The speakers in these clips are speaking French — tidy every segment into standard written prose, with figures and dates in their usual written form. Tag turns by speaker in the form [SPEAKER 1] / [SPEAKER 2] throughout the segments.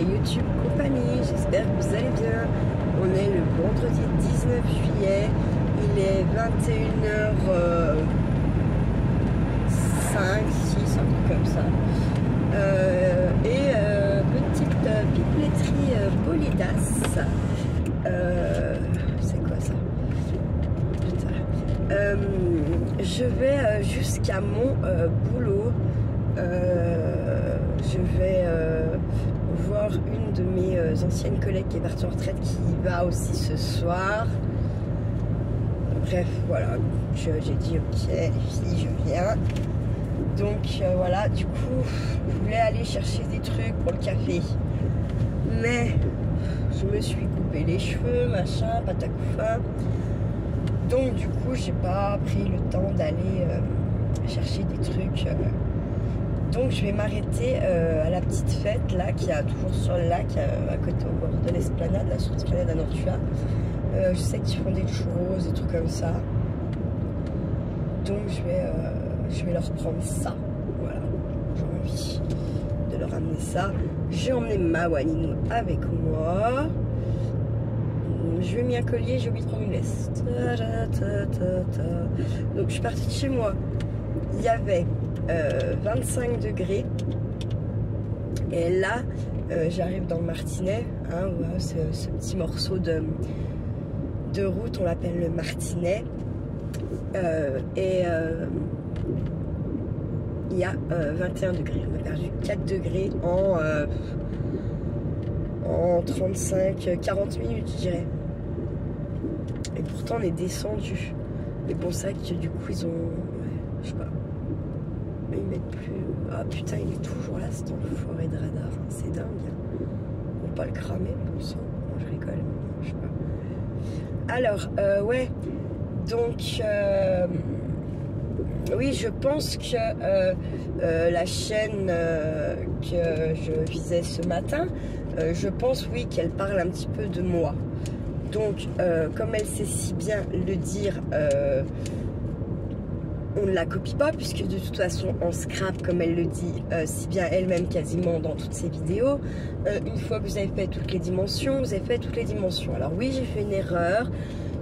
[SPEAKER 1] YouTube compagnie, j'espère que vous allez bien. On est le vendredi 19 juillet, il est 21h05, 6, un truc comme ça. Petite pipeleterie Polidas. C'est quoi ça? Putain. Je vais jusqu'à mon boulot. Je vais voir une de mes anciennes collègues qui est partie en retraite qui va aussi ce soir. Bref, voilà, j'ai dit ok les filles, je viens. Donc voilà, du coup, je voulais aller chercher des trucs pour le café. Mais je me suis coupé les cheveux, machin, patacoufa. Donc du coup, j'ai pas pris le temps d'aller chercher des trucs. Donc je vais m'arrêter à la petite fête là qui a toujours sur le lac à côté au bord de l'esplanade, là sur l'esplanade à Nantua. Je sais qu'ils font des churros, des trucs comme ça. Donc je vais leur prendre ça. Voilà, j'ai envie de leur amener ça. J'ai emmené ma Waninou avec moi. Je lui ai mis un collier, j'ai oublié de prendre une veste. Donc je suis partie de chez moi. Il y avait 25 degrés et là j'arrive dans le Martinet, hein, voilà, ce petit morceau de route, on l'appelle le Martinet, il y a 21 degrés, on a perdu 4 degrés en 35-40 minutes je dirais, et pourtant on est descendu. Mais bon, ça que du coup ils ont, je sais pas, ils mettent plus. Ah putain, il est toujours là, cet enfoiré de radar. Hein. C'est dingue. On va pas le cramer, bon sang. Moi, je rigole, je sais pas. Alors, ouais. Donc, oui, je pense que la chaîne que je visais ce matin, je pense, oui, qu'elle parle un petit peu de moi. Donc, comme elle sait si bien le dire, on ne la copie pas, puisque de toute façon en scrap, comme elle le dit si bien elle-même quasiment dans toutes ses vidéos, une fois que vous avez fait toutes les dimensions, vous avez fait toutes les dimensions. Alors oui, j'ai fait une erreur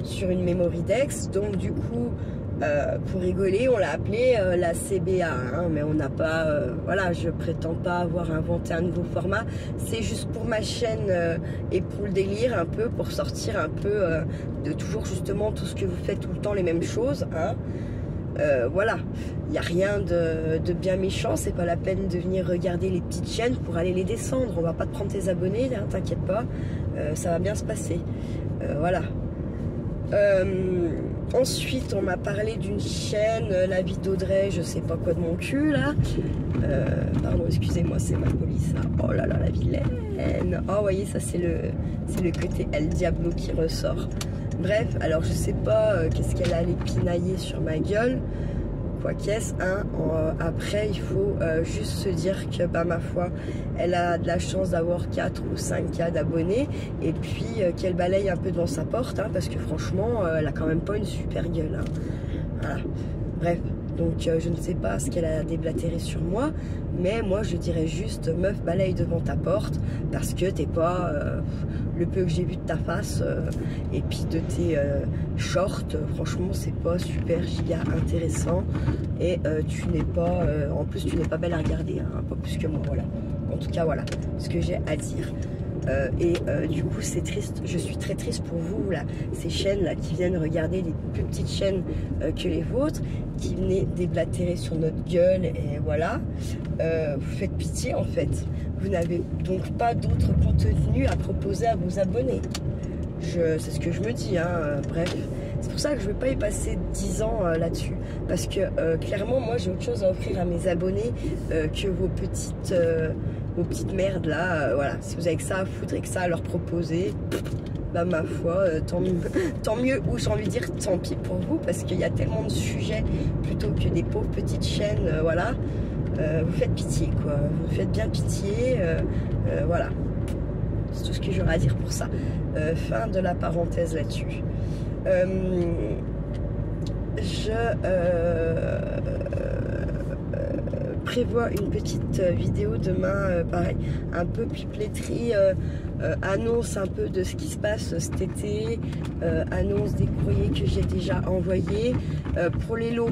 [SPEAKER 1] sur une memory dex, donc du coup pour rigoler on l'a appelée la CBA, hein, mais on n'a pas, voilà, je prétends pas avoir inventé un nouveau format, c'est juste pour ma chaîne et pour le délire un peu, pour sortir un peu de toujours justement tout ce que vous faites tout le temps les mêmes choses, hein. Voilà, il n'y a rien de bien méchant, c'est pas la peine de venir regarder les petites chaînes pour aller les descendre. On va pas te prendre tes abonnés, hein, t'inquiète pas, ça va bien se passer. Voilà. Ensuite, on m'a parlé d'une chaîne, la vie d'Audrey, je sais pas quoi de mon cul là. Pardon, excusez-moi, c'est ma police. Hein. Oh là là, la vilaine. Oh, vous voyez, ça c'est le côté El Diablo qui ressort. Bref, alors je sais pas qu'est-ce qu'elle allait pinailler sur ma gueule, quoi qu'est-ce, hein. Après il faut juste se dire que bah ma foi, elle a de la chance d'avoir 4 ou 5K d'abonnés, et puis qu'elle balaye un peu devant sa porte, hein, parce que franchement elle a quand même pas une super gueule, hein. Voilà, bref. Donc je ne sais pas ce qu'elle a déblatéré sur moi, mais moi je dirais juste meuf, balaye devant ta porte, parce que t'es pas le peu que j'ai vu de ta face et puis de tes shorts, franchement c'est pas super giga intéressant, et tu n'es pas en plus tu n'es pas belle à regarder, hein, pas plus que moi. Voilà, en tout cas voilà ce que j'ai à dire. Du coup c'est triste, je suis très triste pour vous là, ces chaînes là qui viennent regarder les plus petites chaînes que les vôtres, qui venaient déblatérer sur notre gueule, et voilà, vous faites pitié en fait, vous n'avez donc pas d'autre contenu à proposer à vos abonnés. C'est ce que je me dis, hein, bref. C'est pour ça que je ne vais pas y passer 10 ans là-dessus, parce que clairement moi j'ai autre chose à offrir à mes abonnés que vos petites merdes là, voilà. Si vous avez que ça à foutre et que ça à leur proposer, bah ma foi, tant mieux, ou j'ai envie de dire tant pis pour vous, parce qu'il y a tellement de sujets plutôt que des pauvres petites chaînes, voilà. Vous faites pitié quoi, vous faites bien pitié, voilà. C'est tout ce que j'aurais à dire pour ça. Fin de la parenthèse là-dessus. prévois une petite vidéo demain, pareil, un peu pipeleterie, annonce un peu de ce qui se passe cet été, annonce des courriers que j'ai déjà envoyés. Pour les lots,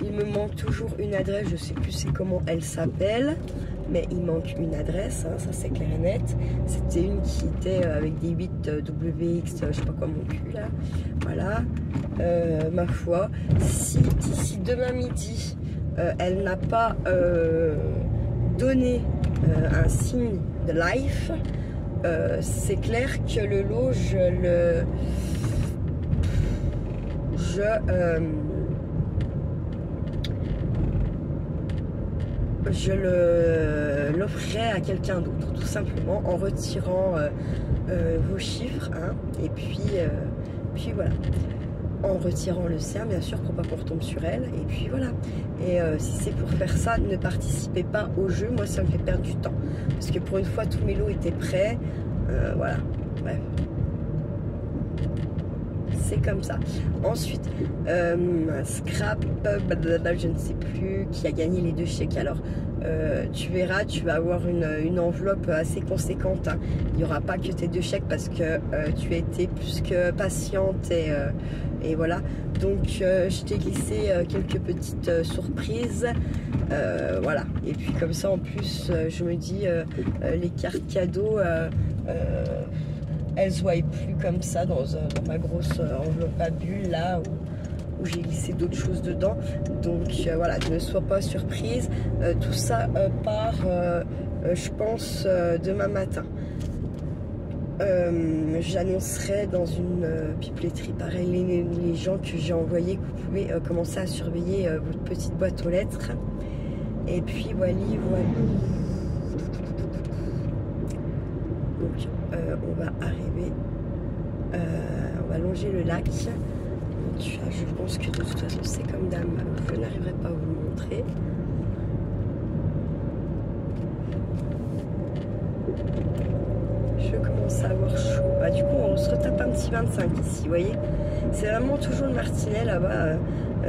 [SPEAKER 1] il me manque toujours une adresse, je sais plus c'est comment elle s'appelle, mais il manque une adresse, hein, ça c'est clair et net. C'était une qui était avec des 8 WX, je sais pas quoi mon cul là, voilà. Ma foi, si d'ici demain midi elle n'a pas donné un signe de life, c'est clair que le lot je l'offrirai à quelqu'un d'autre, tout simplement en retirant vos chiffres, hein, et puis voilà, en retirant le sien bien sûr pour pas qu'on retombe sur elle, et puis voilà. Et si c'est pour faire ça, ne participez pas au jeu, moi ça me fait perdre du temps parce que pour une fois tous mes lots étaient prêts, voilà, bref, c'est comme ça. Ensuite Scrap, je ne sais plus qui a gagné les 2 chèques. Alors tu verras, tu vas avoir une enveloppe assez conséquente, hein. Il n'y aura pas que tes 2 chèques parce que tu as été plus que patiente, et voilà. Donc je t'ai glissé quelques petites surprises, voilà. Et puis comme ça en plus je me dis les cartes cadeaux elles se voient plus comme ça dans ma grosse enveloppe à bulles là où j'ai glissé d'autres choses dedans. Donc voilà, ne sois pas surprise. Tout ça part je pense demain matin. J'annoncerai dans une pipeleterie pareil les gens que j'ai envoyés, que vous pouvez commencer à surveiller votre petite boîte aux lettres. Et puis voilà. Donc on va arriver, on va longer le lac. Je pense que de toute façon c'est comme dame, je n'arriverai pas à vous le montrer. Je commence à avoir chaud. Bah, du coup on se retape un petit 25 ici, vous voyez. C'est vraiment toujours le Martinet là-bas.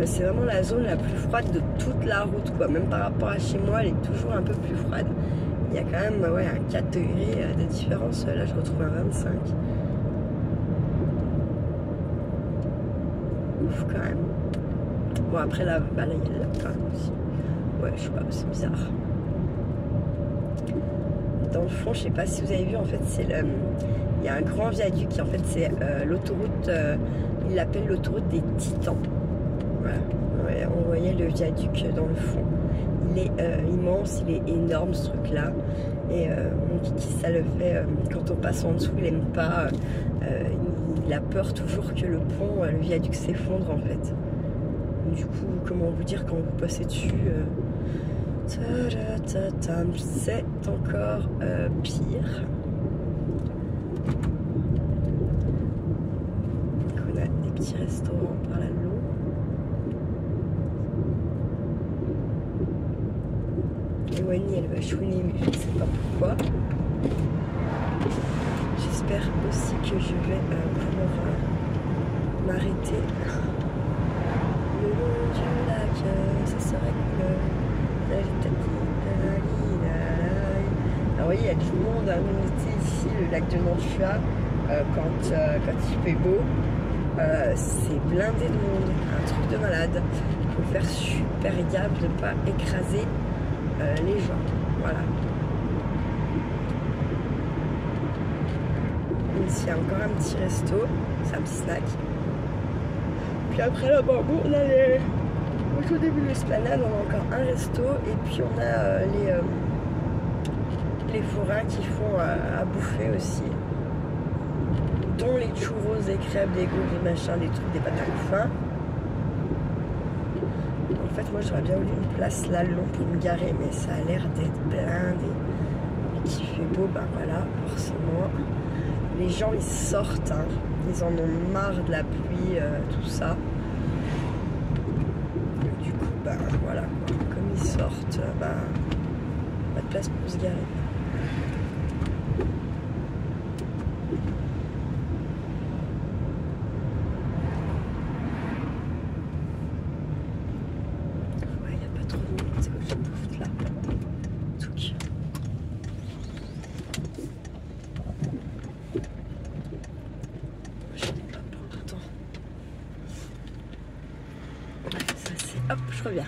[SPEAKER 1] C'est vraiment la zone la plus froide de toute la route, quoi. Même par rapport à chez moi, elle est toujours un peu plus froide. Il y a quand même ouais, un 4 degrés de différence. Là je retrouve un 25. Ouf quand même. Bon après là, bah, là il y a là quand même aussi. Ouais je sais pas, c'est bizarre. Dans le fond, je sais pas si vous avez vu, en fait c'est le... Il y a un grand viaduc qui en fait c'est l'autoroute, il l'appelle l'autoroute des Titans. Voilà. Ouais, on voyait le viaduc dans le fond. Il est immense, il est énorme ce truc là. Et mon kiki ça le fait quand on passe en dessous, il aime pas, il a peur toujours que le pont, le viaduc s'effondre en fait. Du coup, comment vous dire, quand vous passez dessus, c'est encore pire. Donc on a des petits restaurants par là long. Et Wani elle va chouiner mais je ne sais pas pourquoi. J'espère aussi que je vais pouvoir m'arrêter le long du lac, ça serait cool. Alors oui, il y a du monde à monter ici, le lac de Nantua, quand il fait beau, c'est blindé de monde, un truc de malade. Il faut faire super gaffe de ne pas écraser les gens, voilà. Ici il y a encore un petit resto, c'est un petit snack. Puis après là-bas, bon, on a les... Au début de l'esplanade, on a encore un resto et puis on a les forains qui font à bouffer aussi, dont les churros, des crêpes, des gaufres, des machins, des trucs, des patates fin. En fait, moi j'aurais bien voulu une place là long pour me garer, mais ça a l'air d'être blindé. Et qu'il fait beau, ben voilà, forcément. Les gens ils sortent, hein. Ils en ont marre de la pluie, tout ça. Du coup, ben voilà, quoi. Comme ils sortent, ben, pas de place pour se garer. Ouais, il n'y a pas trop de monde, c'est quoi que je bouffe là. Ça c'est... Hop, je reviens.